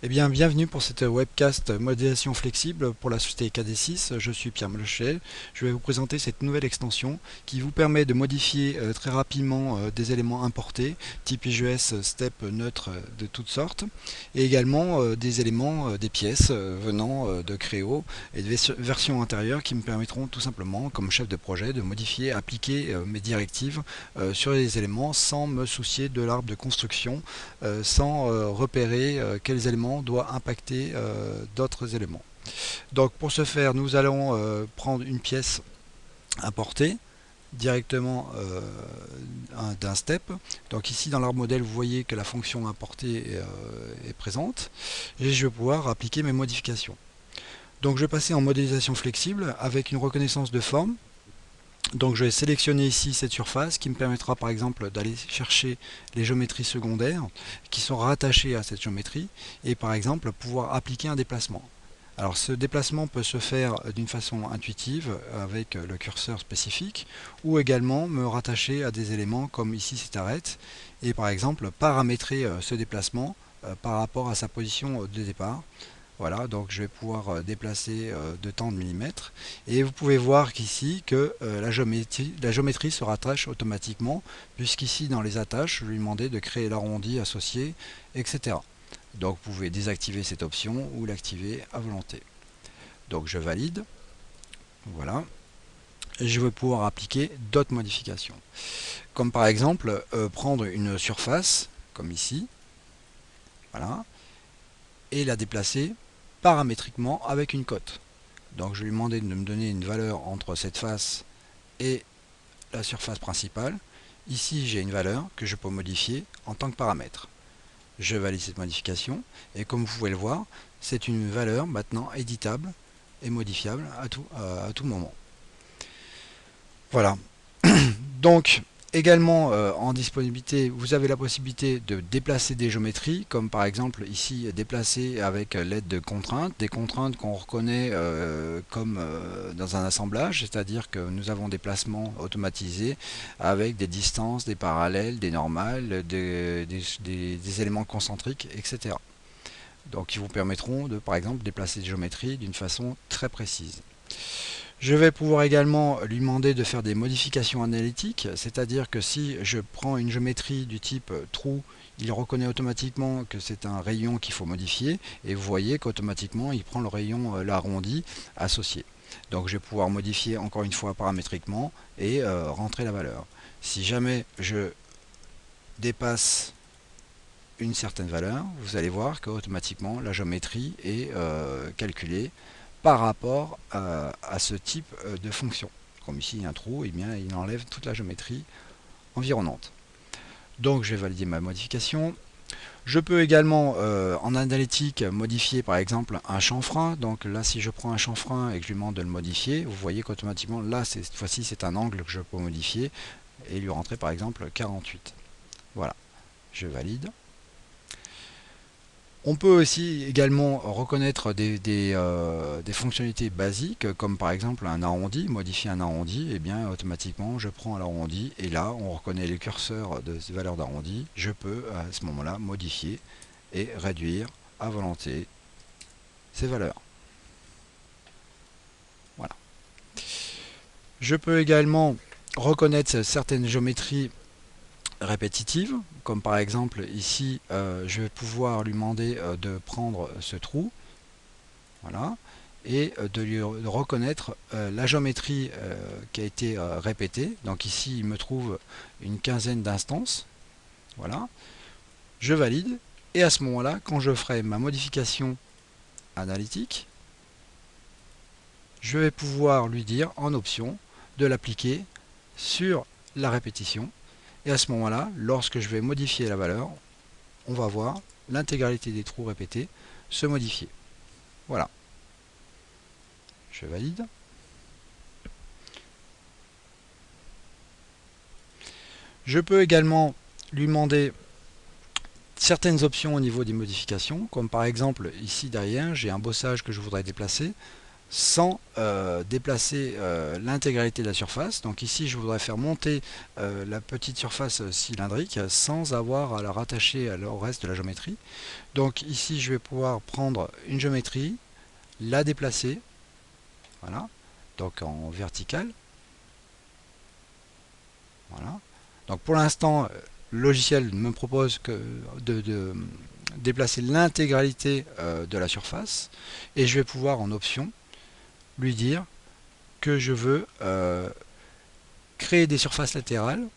Eh bien, bienvenue pour cette webcast modélisation flexible pour la société KD6. Je suis Pierre Melochet. Je vais vous présenter cette nouvelle extension qui vous permet de modifier très rapidement des éléments importés, type IGS, step, neutre, de toutes sortes, et également des éléments, des pièces venant de Creo et de versions intérieures qui me permettront tout simplement, comme chef de projet, de modifier, appliquer mes directives sur les éléments sans me soucier de l'arbre de construction, sans repérer quels éléments doivent impacter d'autres éléments. Donc pour ce faire, nous allons prendre une pièce importée directement d'un step. Donc ici dans l'arbre modèle, vous voyez que la fonction importée est présente et je vais pouvoir appliquer mes modifications. Donc je vais passer en modélisation flexible avec une reconnaissance de forme. Donc je vais sélectionner ici cette surface qui me permettra par exemple d'aller chercher les géométries secondaires qui sont rattachées à cette géométrie et par exemple pouvoir appliquer un déplacement. Alors ce déplacement peut se faire d'une façon intuitive avec le curseur spécifique ou également me rattacher à des éléments comme ici cette arête et par exemple paramétrer ce déplacement par rapport à sa position de départ. Voilà, donc je vais pouvoir déplacer de tant de millimètres. Et vous pouvez voir qu'ici que la géométrie se rattache automatiquement, puisqu'ici dans les attaches, je lui demandais de créer l'arrondi associé, etc. Donc vous pouvez désactiver cette option ou l'activer à volonté. Donc je valide. Voilà. Et je vais pouvoir appliquer d'autres modifications. Comme par exemple prendre une surface, comme ici. Voilà. Et la déplacer paramétriquement avec une cote. Donc je vais lui demander de me donner une valeur entre cette face et la surface principale. Ici j'ai une valeur que je peux modifier en tant que paramètre. Je valide cette modification et comme vous pouvez le voir, c'est une valeur maintenant éditable et modifiable à tout moment. Voilà. Donc également en disponibilité, vous avez la possibilité de déplacer des géométries, comme par exemple ici déplacer avec l'aide de contraintes, des contraintes qu'on reconnaît comme dans un assemblage, c'est-à-dire que nous avons des placements automatisés avec des distances, des parallèles, des normales, des éléments concentriques, etc. Donc qui vous permettront de par exemple déplacer des géométries d'une façon très précise. Je vais pouvoir également lui demander de faire des modifications analytiques, c'est-à-dire que si je prends une géométrie du type trou, il reconnaît automatiquement que c'est un rayon qu'il faut modifier et vous voyez qu'automatiquement il prend le rayon l'arrondi associé. Donc je vais pouvoir modifier encore une fois paramétriquement et rentrer la valeur. Si jamais je dépasse une certaine valeur, vous allez voir qu'automatiquement la géométrie est calculée par rapport à ce type de fonction. Comme ici il y a un trou, et bien il enlève toute la géométrie environnante. Donc je vais valider ma modification. Je peux également en analytique modifier par exemple un chanfrein. Donc là si je prends un chanfrein et que je lui demande de le modifier, vous voyez qu'automatiquement là cette fois-ci c'est un angle que je peux modifier et lui rentrer par exemple 48. Voilà, je valide. On peut aussi également reconnaître des fonctionnalités basiques, comme par exemple un arrondi, modifier un arrondi, et bien automatiquement je prends l'arrondi et là on reconnaît les curseurs de ces valeurs d'arrondi. Je peux à ce moment-là modifier et réduire à volonté ces valeurs. Voilà. Je peux également reconnaître certaines géométries répétitives, comme par exemple ici je vais pouvoir lui demander de prendre ce trou. Voilà, et de lui reconnaître la géométrie qui a été répétée. Donc ici, il me trouve une quinzaine d'instances. Voilà, je valide. Et à ce moment-là, quand je ferai ma modification analytique, je vais pouvoir lui dire en option de l'appliquer sur la répétition. Et à ce moment-là, lorsque je vais modifier la valeur, on va voir l'intégralité des trous répétés se modifier. Voilà. Je valide. Je peux également lui demander certaines options au niveau des modifications, comme par exemple ici derrière, j'ai un bossage que je voudrais déplacer. sans déplacer l'intégralité de la surface. Donc ici je voudrais faire monter la petite surface cylindrique sans avoir à la rattacher au reste de la géométrie. Donc ici je vais pouvoir prendre une géométrie, la déplacer, voilà, donc en vertical. Voilà. Donc pour l'instant, le logiciel me propose de déplacer l'intégralité de la surface, et je vais pouvoir en option lui dire que je veux créer des surfaces latérales,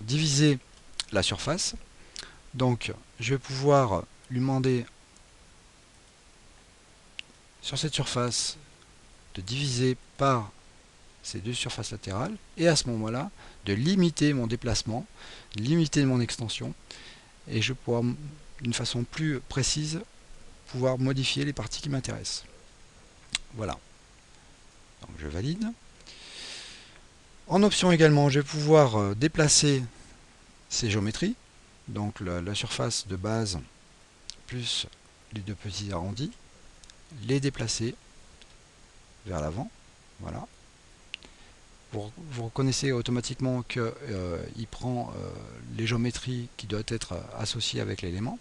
diviser la surface. Donc je vais pouvoir lui demander sur cette surface de diviser par ces deux surfaces latérales, et à ce moment-là de limiter mon déplacement, limiter mon extension, et je pourrai d'une façon plus précise pouvoir modifier les parties qui m'intéressent. Voilà, donc je valide. En option également, je vais pouvoir déplacer ces géométries, donc la surface de base plus les deux petits arrondis, les déplacer vers l'avant. Voilà. Vous reconnaissez automatiquement qu'il prend les géométries qui doivent être associées avec l'élément.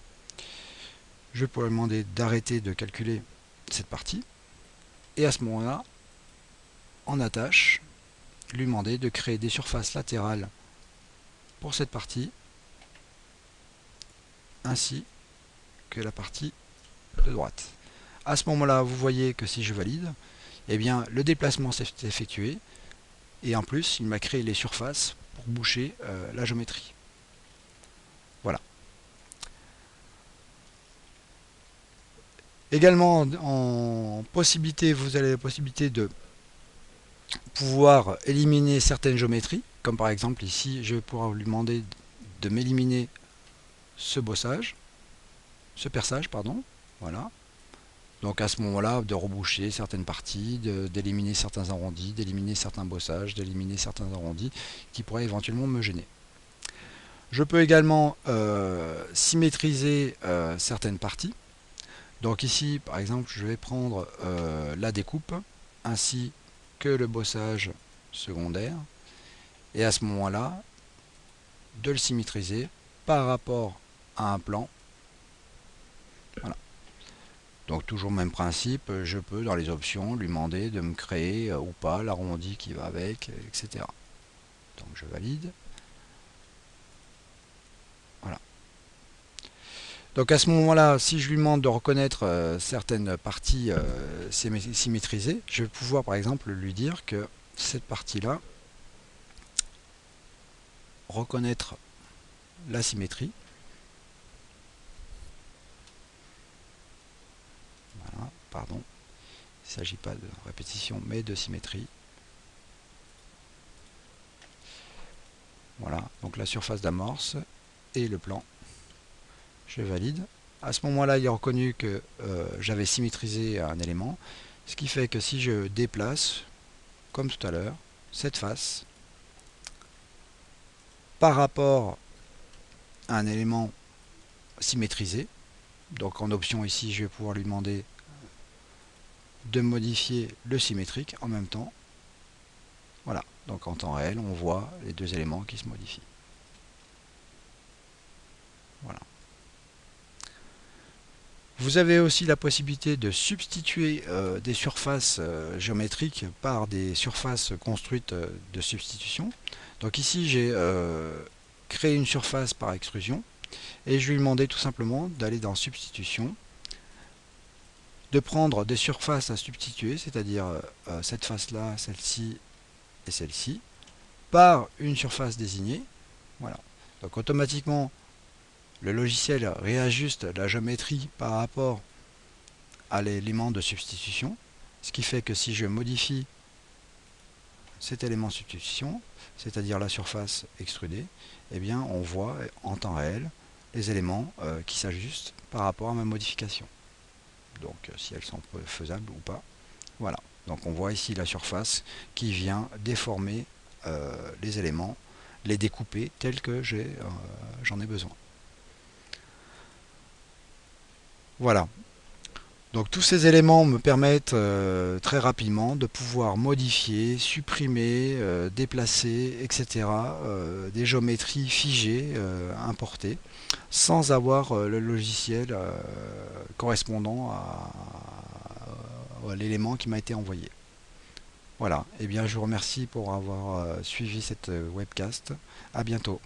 Je vais pouvoir lui demander d'arrêter de calculer cette partie. Et à ce moment-là, en attache, lui demander de créer des surfaces latérales pour cette partie, ainsi que la partie de droite. À ce moment-là, vous voyez que si je valide, eh bien, le déplacement s'est effectué, et en plus, il m'a créé les surfaces pour boucher la géométrie. Voilà. Également, en possibilité, vous avez la possibilité de pouvoir éliminer certaines géométries, comme par exemple ici, je vais pouvoir lui demander de m'éliminer ce bossage, ce perçage, pardon. Voilà. Donc à ce moment-là, de reboucher certaines parties, d'éliminer certains arrondis, d'éliminer certains bossages, d'éliminer certains arrondis qui pourraient éventuellement me gêner. Je peux également symétriser certaines parties. Donc ici, par exemple, je vais prendre la découpe ainsi que le bossage secondaire, et à ce moment-là, de le symétriser par rapport à un plan. Voilà. Donc toujours le même principe, je peux dans les options lui demander de me créer ou pas l'arrondi qui va avec, etc. Donc je valide. Voilà. Donc à ce moment-là, si je lui demande de reconnaître certaines parties symétrisées, je vais pouvoir par exemple lui dire que cette partie-là, reconnaître la symétrie. Voilà, pardon. Il ne s'agit pas de répétition, mais de symétrie. Voilà, donc la surface d'amorce et le plan. Je valide. À ce moment-là, il est reconnu que j'avais symétrisé un élément, ce qui fait que si je déplace, comme tout à l'heure, cette face par rapport à un élément symétrisé, donc en option ici, je vais pouvoir lui demander de modifier le symétrique en même temps. Voilà, donc en temps réel, on voit les deux éléments qui se modifient. Voilà. Vous avez aussi la possibilité de substituer des surfaces géométriques par des surfaces construites de substitution. Donc ici, j'ai créé une surface par extrusion, et je vais lui demander tout simplement d'aller dans substitution, de prendre des surfaces à substituer, c'est-à-dire cette face-là, celle-ci et celle-ci, par une surface désignée. Voilà. Donc automatiquement, le logiciel réajuste la géométrie par rapport à l'élément de substitution, ce qui fait que si je modifie cet élément de substitution, c'est-à-dire la surface extrudée, eh bien on voit en temps réel les éléments qui s'ajustent par rapport à ma modification. Donc si elles sont faisables ou pas. Voilà. Donc on voit ici la surface qui vient déformer les éléments, les découper tels que j'en ai besoin. Voilà. Donc tous ces éléments me permettent très rapidement de pouvoir modifier, supprimer, déplacer, etc. Des géométries figées, importées, sans avoir le logiciel correspondant à l'élément qui m'a été envoyé. Voilà, et bien je vous remercie pour avoir suivi cette webcast. À bientôt.